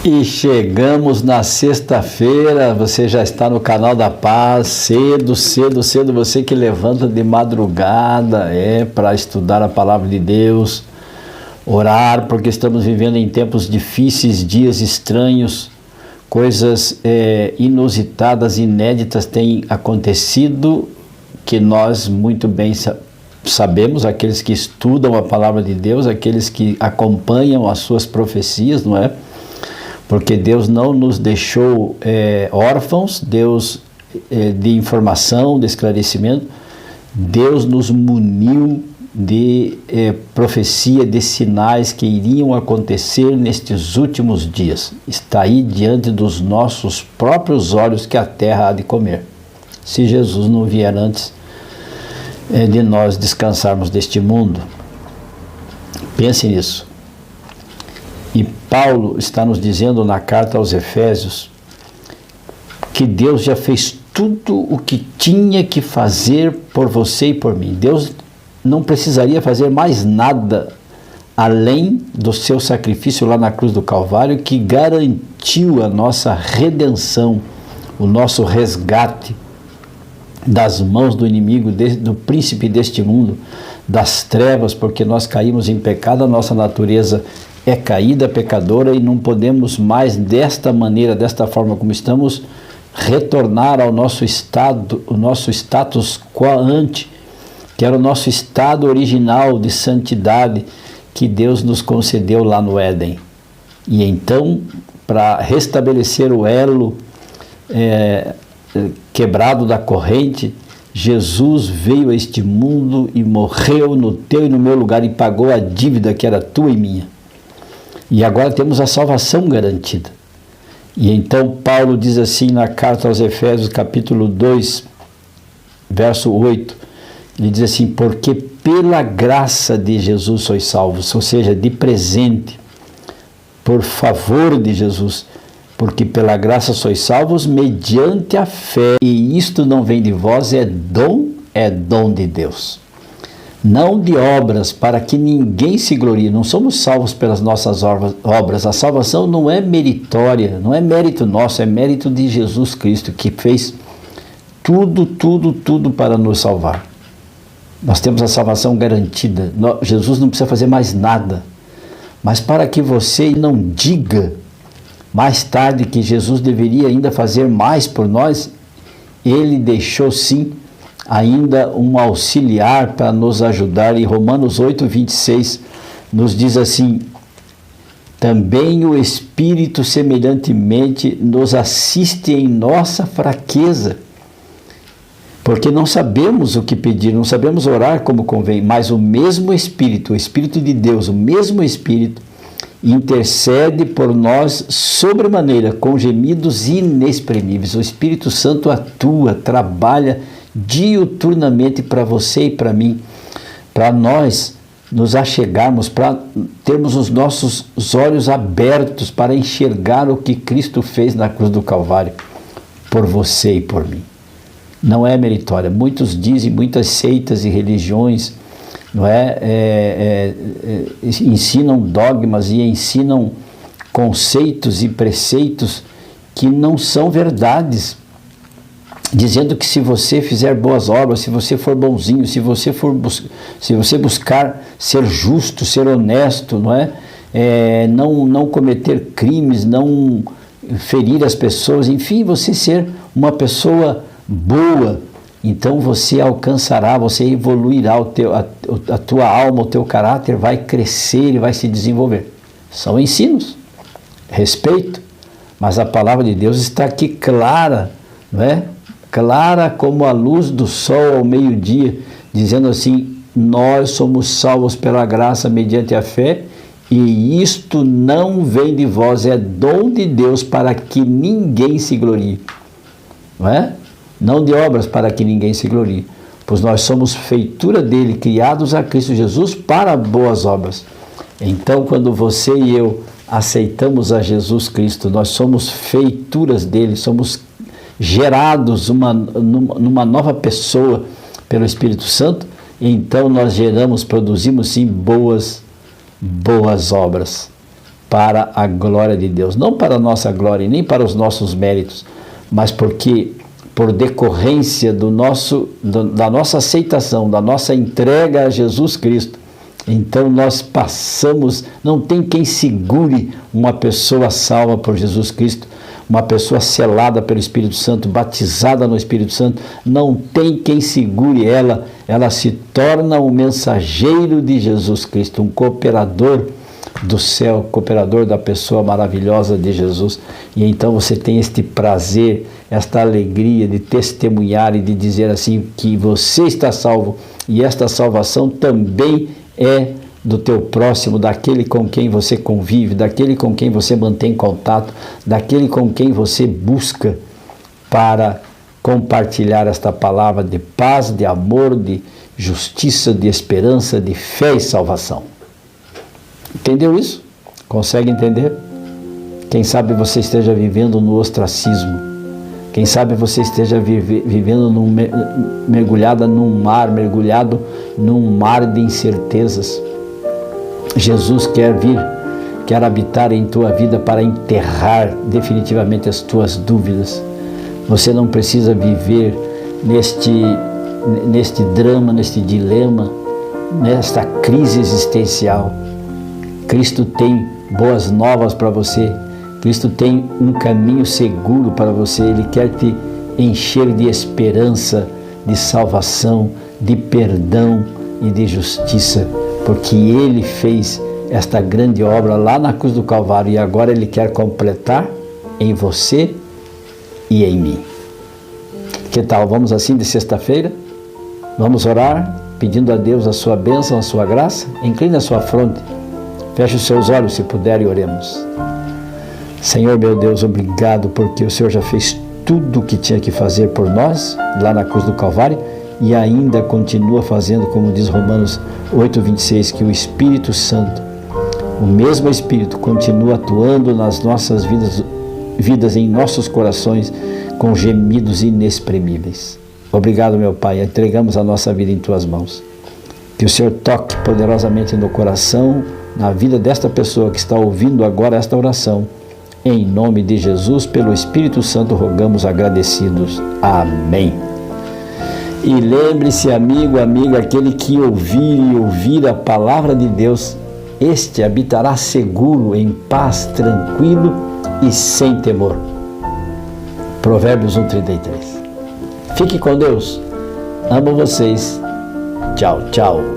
E chegamos na sexta-feira, você já está no canal da Paz, cedo, você que levanta de madrugada, para estudar a palavra de Deus, orar, porque estamos vivendo em tempos difíceis, dias estranhos, coisas inusitadas, inéditas têm acontecido, que nós muito bem sabemos, aqueles que estudam a palavra de Deus, aqueles que acompanham as suas profecias, não é? Porque Deus não nos deixou órfãos, Deus de informação, de esclarecimento, Deus nos muniu de profecia, de sinais que iriam acontecer nestes últimos dias. Está aí diante dos nossos próprios olhos que a terra há de comer, se Jesus não vier antes de nós descansarmos deste mundo. Pense nisso. E Paulo está nos dizendo na carta aos Efésios que Deus já fez tudo o que tinha que fazer por você e por mim. Deus não precisaria fazer mais nada além do seu sacrifício lá na cruz do Calvário, que garantiu a nossa redenção, o nosso resgate das mãos do inimigo, do príncipe deste mundo, das trevas, porque nós caímos em pecado, a nossa natureza é caída, pecadora, e não podemos mais desta maneira, desta forma como estamos, retornar ao nosso estado, o nosso status quo ante, que era o nosso estado original de santidade que Deus nos concedeu lá no Éden. E então, para restabelecer o elo quebrado da corrente, Jesus veio a este mundo e morreu no teu e no meu lugar e pagou a dívida que era tua e minha. E agora temos a salvação garantida. E então Paulo diz assim na carta aos Efésios, capítulo 2, verso 8, ele diz assim: porque pela graça de Jesus sois salvos, ou seja, de presente, por favor de Jesus, porque pela graça sois salvos mediante a fé, e isto não vem de vós, é dom de Deus. Não de obras, para que ninguém se glorie. Não somos salvos pelas nossas obras. A salvação não é meritória, não é mérito nosso, é mérito de Jesus Cristo, que fez tudo para nos salvar. Nós temos a salvação garantida. Jesus não precisa fazer mais nada. Mas para que você não diga mais tarde que Jesus deveria ainda fazer mais por nós, ele deixou sim ainda um auxiliar para nos ajudar. E Romanos 8, 26 nos diz assim: também o Espírito semelhantemente nos assiste em nossa fraqueza, porque não sabemos o que pedir, não sabemos orar como convém, mas o mesmo Espírito, o Espírito de Deus, o mesmo Espírito, intercede por nós sobremaneira, com gemidos inexprimíveis. O Espírito Santo atua, trabalha diuturnamente para você e para mim, para nós nos achegarmos, para termos os nossos olhos abertos para enxergar o que Cristo fez na cruz do Calvário, por você e por mim. Não é meritória. Muitos dizem, muitas seitas e religiões, não ensinam dogmas e ensinam conceitos e preceitos que não são verdades, dizendo que se você fizer boas obras, se você for bonzinho, se você buscar ser justo, ser honesto, não cometer crimes, não ferir as pessoas, enfim, você ser uma pessoa boa, então você alcançará, você evoluirá, a tua alma, o teu caráter vai crescer e vai se desenvolver. São ensinos, respeito, mas a palavra de Deus está aqui clara, não é? Clara como a luz do sol ao meio-dia, dizendo assim: nós somos salvos pela graça mediante a fé, e isto não vem de vós, é dom de Deus, para que ninguém se glorie. Não é? Não de obras, para que ninguém se glorie, pois nós somos feitura dele, criados a Cristo Jesus para boas obras. Então, quando você e eu aceitamos a Jesus Cristo, nós somos feituras dele, somos gerados numa nova pessoa pelo Espírito Santo, então nós produzimos sim boas obras. para a glória de Deus. Não para a nossa glória e nem para os nossos méritos, mas porque por decorrência da nossa aceitação, da nossa entrega a Jesus Cristo, então nós passamos, não tem quem segure uma pessoa salva por Jesus Cristo, uma pessoa selada pelo Espírito Santo, batizada no Espírito Santo, não tem quem segure ela se torna um mensageiro de Jesus Cristo, um cooperador do céu, cooperador da pessoa maravilhosa de Jesus. E então você tem este prazer, esta alegria de testemunhar e de dizer assim que você está salvo, e esta salvação também é do teu próximo, daquele com quem você convive, daquele com quem você mantém contato, daquele com quem você busca para compartilhar esta palavra de paz, de amor, de justiça, de esperança, de fé e salvação. Entendeu isso? Consegue entender? Quem sabe você esteja vivendo no ostracismo. Quem sabe você esteja vivendo mergulhado num mar de incertezas. Jesus quer vir, quer habitar em tua vida para enterrar definitivamente as tuas dúvidas. Você não precisa viver neste drama, neste dilema, nesta crise existencial. Cristo tem boas novas para você. Cristo tem um caminho seguro para você. Ele quer te encher de esperança, de salvação, de perdão e de justiça, porque Ele fez esta grande obra lá na cruz do Calvário e agora Ele quer completar em você e em mim. Que tal? Vamos assim de sexta-feira? Vamos orar pedindo a Deus a sua bênção, a sua graça? Incline a sua fronte, feche os seus olhos se puder e oremos. Senhor meu Deus, obrigado porque o Senhor já fez tudo o que tinha que fazer por nós lá na cruz do Calvário e ainda continua fazendo, como diz Romanos 8:26, que o Espírito Santo, o mesmo Espírito, continua atuando nas nossas vidas em nossos corações com gemidos inexprimíveis. Obrigado, meu Pai, entregamos a nossa vida em Tuas mãos. Que o Senhor toque poderosamente no coração, na vida desta pessoa que está ouvindo agora esta oração. Em nome de Jesus, pelo Espírito Santo, rogamos agradecidos. Amém. E lembre-se, amigo, amiga, aquele que ouvir a palavra de Deus, este habitará seguro, em paz, tranquilo e sem temor. Provérbios 1:33. Fique com Deus. Amo vocês. Tchau, tchau.